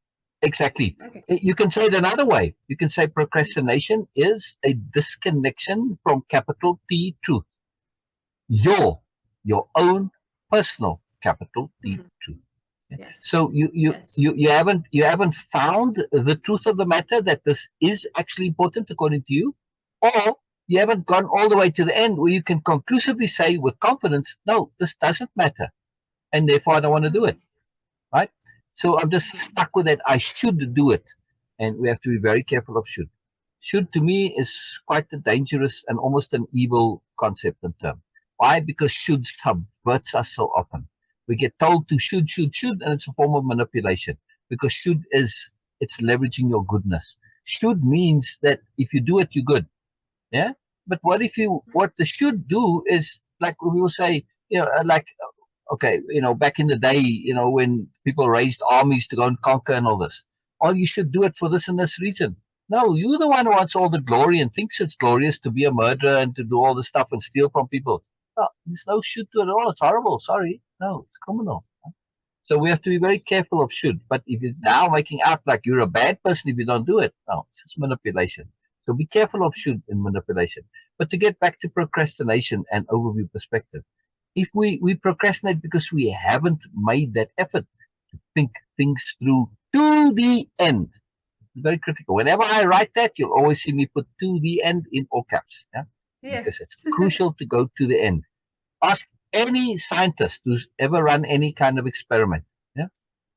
Exactly. Okay. You can say it another way. You can say procrastination is a disconnection from capital T truth. Your own personal capital T truth. So Yes. Yes. you haven't found the truth of the matter, that this is actually important according to you, or you haven't gone all the way to the end where you can conclusively say with confidence, no, this doesn't matter, and therefore I don't want to do it. Right? So I'm just stuck with that. I should do it, and we have to be very careful of should. Should to me is quite a dangerous and almost an evil concept and term. Why? Because should subverts us so often. We get told to should, and it's a form of manipulation. Because should is, it's leveraging your goodness. Should means that if you do it, you're good. Yeah. But what if you, what the should do is, like we will say, like, okay, back in the day, when people raised armies to go and conquer and all this, oh, you should do it for this and this reason. No, you're the one who wants all the glory and thinks it's glorious to be a murderer and to do all the stuff and steal from people. No, there's no should to it at all. It's horrible. Sorry. No, it's criminal. So we have to be very careful of should. But if you're now making out like you're a bad person if you don't do it, no, it's just manipulation. So be careful of should in manipulation. But to get back to procrastination and overview perspective, if we procrastinate because we haven't made that effort to think things through to the end, it's very critical. Whenever I write that, you'll always see me put to the end in all caps. Yeah? Because it's Yes. crucial to go to the end. Ask any scientist who's ever run any kind of experiment, yeah,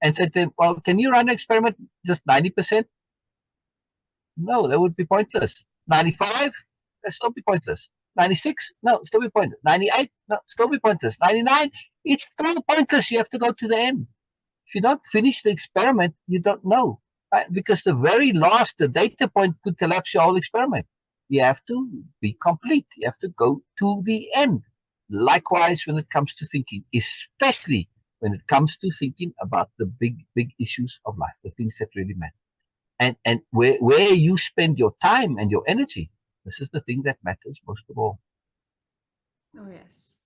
and said to him, well, can you run an experiment just 90%? No, that would be pointless. 95? That still be pointless. 96? No, still be pointless. 98? No, still be pointless. 99? It's still pointless. You have to go to the end. If you don't finish the experiment, you don't know. Right? Because the very last, the data point could collapse your whole experiment. You have to be complete. You have to go to the end. Likewise, when it comes to thinking, especially when it comes to thinking about the big issues of life, the things that really matter. And where you spend your time and your energy, this is the thing that matters most of all. Oh, yes.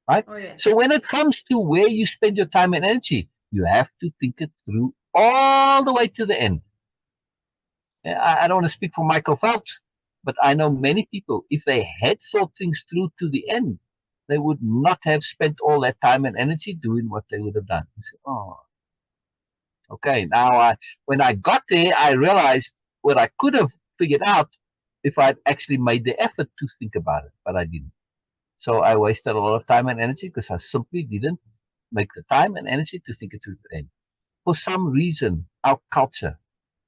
Right? Oh, yes. So when it comes to where you spend your time and energy, you have to think it through all the way to the end. I don't want to speak for Michael Phelps, but I know many people, if they had thought things through to the end, they would not have spent all that time and energy doing what they would have done. You say, oh, okay. Now, when I got there, I realized what I could have figured out if I'd actually made the effort to think about it, but I didn't. So I wasted a lot of time and energy because I simply didn't make the time and energy to think it through to the end. For some reason, our culture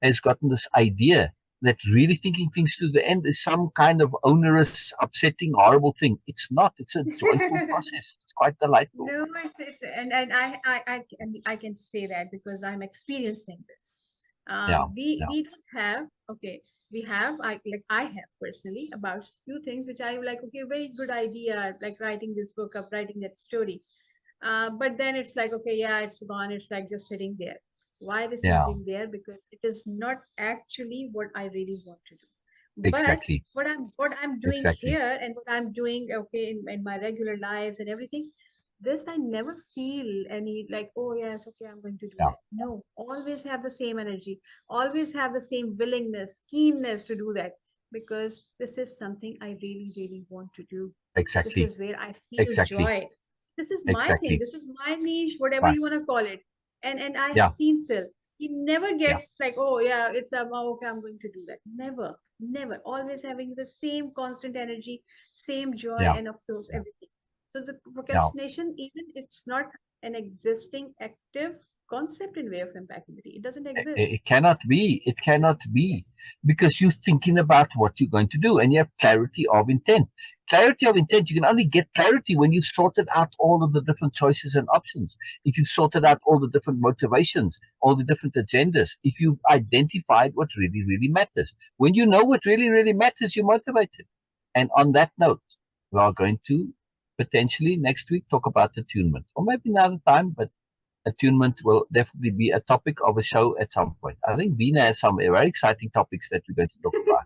has gotten this idea that really thinking things to the end is some kind of onerous, upsetting, horrible thing. It's not. It's a joyful process. It's quite delightful. No, it's and I can say that because I'm experiencing this. Yeah. We don't have, okay, we have, I have personally about few things which I like, okay, very good idea, like writing this book up, writing that story. But then it's like, okay, yeah, it's gone. It's like just sitting there. Why it is Yeah. sitting there? Because it is not actually what I really want to do. But Exactly. what I'm doing Exactly. here and what I'm doing, okay, in my regular lives and everything, this I never feel any like, oh yes, okay, I'm going to do Yeah. that. No, always have the same energy, always have the same willingness, keenness to do that, because this is something I really, really want to do. This Exactly. is where I feel Exactly. joy. This is my thing. Exactly. This is my niche, whatever Right. you want to call it. And I have Yeah. seen Sil. He never Yeah. gets like, oh yeah, it's okay, I'm going to do that. Never, never. Always having the same constant energy, same joy, Yeah. and of course Yeah. everything. So the Yeah. procrastination, even it's not an existing active concept in way of impeccability. It doesn't exist. It cannot be. It cannot be because you're thinking about what you're going to do and you have clarity of intent. Clarity of intent, you can only get clarity when you've sorted out all of the different choices and options. If you've sorted out all the different motivations, all the different agendas, if you've identified what really, really matters. When you know what really, really matters, you're motivated. And on that note, we are going to potentially next week talk about attunement, or maybe another time, but attunement will definitely be a topic of a show at some point. I think Beena has some very exciting topics that we're going to talk about.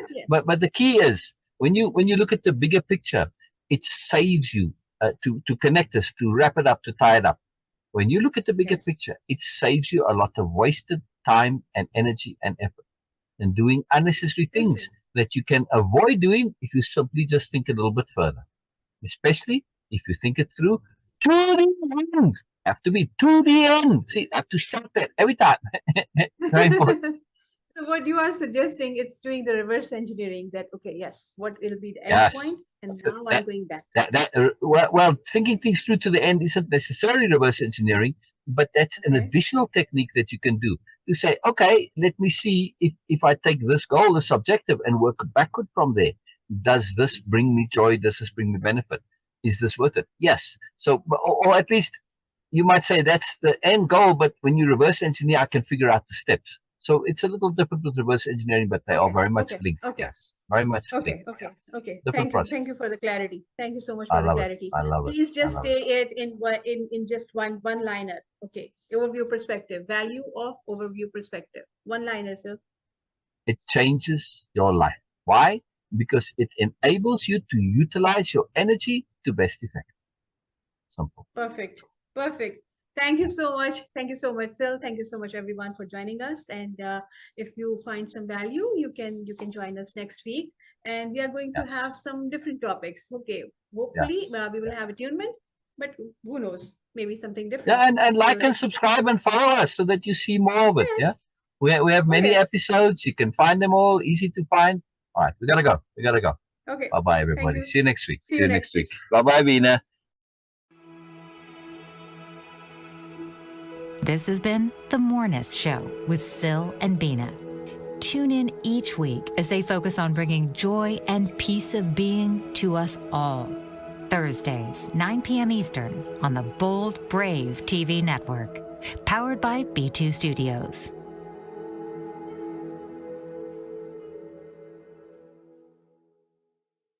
Yeah. But the key is when you look at the bigger picture, it saves you to connect us, to wrap it up, to tie it up. When you look at the bigger Yes. picture, it saves you a lot of wasted time and energy and effort and doing unnecessary This things is that you can avoid doing if you simply just think a little bit further. Especially if you think it through To the end. Have to be to the end. See, I have to shout that every time. Very important. So what you are suggesting, it's doing the reverse engineering that, okay, yes, what will be the end Yes. point? And now I'm going back. Well, thinking things through to the end isn't necessarily reverse engineering, but that's an Okay. additional technique that you can do to say, okay, let me see if I take this goal, this objective, and work backward from there. Does this bring me joy? Does this bring me benefit? Is this worth it? Yes. So, or at least you might say that's the end goal, but when you reverse engineer, I can figure out the steps. So it's a little different with reverse engineering, but they are Okay, very much okay, linked. okay. Yes, very much Okay, linked. okay, okay. Different Thank you process. for the clarity. Thank you so much I for the love it. clarity. I love it. Please I just love say it in just one liner. Okay. Overview perspective. Value of overview perspective. One liner, sir. It changes your life. Why? Because it enables you to utilize your energy to best effect. Simple. Perfect. Perfect. Thank you so much. Thank you so much, Sil. Thank you so much, everyone, for joining us. And if you find some value, you can join us next week. And we are going to have Yes. some different topics. Okay. Hopefully, Yes. we will have Yes. attunement, but who knows? Maybe something Yeah, different. and So like and let's. subscribe and follow us so that you see more of it. Yeah. Yes. We have Oh, many yes. episodes. You can find them all, easy to find. All right, we gotta go. We gotta go. Okay. Bye bye, Thank everybody. you. See you next week. See See you you next next week. week. Bye bye, Beena. This has been The Moreness Show with Sil and Beena. Tune in each week as they focus on bringing joy and peace of being to us all. Thursdays, 9 p.m. Eastern on the Bold, Brave TV network. Powered by B2 Studios.